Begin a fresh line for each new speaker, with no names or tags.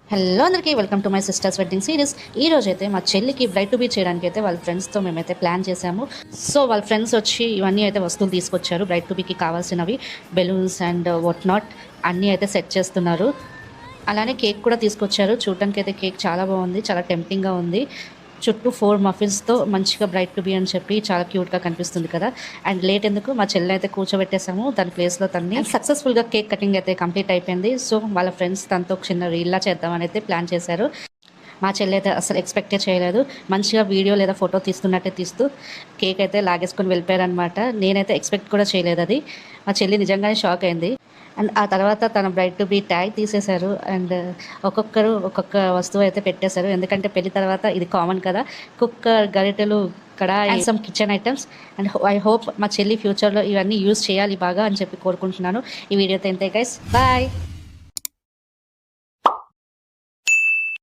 Hello అందరికీ welcome to my sisters wedding series. ఈ రోజు అయితే మా చెల్లికి బ్రైట్ టు బీ చేయడానికి అయితే వాళ్ళ ఫ్రెండ్స్తో మేమైతే ప్లాన్ చేసాము. సో వాళ్ళ ఫ్రెండ్స్ వచ్చి ఇవన్నీ అయితే వస్తువులు తీసుకొచ్చారు. బ్రైట్ టు బీకి కావాల్సినవి బెలూన్స్ అండ్ వాట్ నాట్ అన్నీ అయితే సెట్ చేస్తున్నారు. అలానే కేక్ కూడా తీసుకొచ్చారు. చూడటానికి అయితే కేక్ చాలా బాగుంది, చాలా టెంప్టింగ్గా ఉంది. చుట్టూ 4 మఫిన్స్తో మంచిగా బ్రైట్ టు బీ అని చెప్పి చాలా క్యూట్గా కనిపిస్తుంది కదా. అండ్ లేట్ ఎందుకు మా చెల్లి అయితే కూర్చోబెట్టేసాము దాని ప్లేస్లో తన్ని. సక్సెస్ఫుల్గా కేక్ కటింగ్ అయితే కంప్లీట్ అయిపోయింది. సో వాళ్ళ ఫ్రెండ్స్ తనతో చిన్న రీల్లా చేద్దామని అయితే ప్లాన్ చేశారు. మా చెల్లి అయితే అసలు ఎక్స్పెక్టే చేయలేదు. మంచిగా వీడియో లేదా ఫోటో తీస్తున్నట్టే తీస్తూ కేక్ అయితే లాగేసుకొని వెళ్ళిపోయారనమాట. నేనైతే ఎక్స్పెక్ట్ కూడా చేయలేదు అది. మా చెల్లి నిజంగానే షాక్ అయింది. అండ్ ఆ తర్వాత తన బ్రైట్ టు బీ ట్యాగ్ తీసేశారు. అండ్ ఒక్కొక్కరు ఒక్కొక్క వస్తువు అయితే పెట్టేశారు. ఎందుకంటే పెళ్లి తర్వాత ఇది కామన్ కదా, కుక్కర్, గరిటెలు, కడాయి and some kitchen items. And I hope మా చెల్లి ఫ్యూచర్లో ఇవన్నీ యూజ్ చేయాలి బాగా అని చెప్పి కోరుకుంటున్నాను. ఈ వీడియోతో ఇంతే గైస్, బాయ్.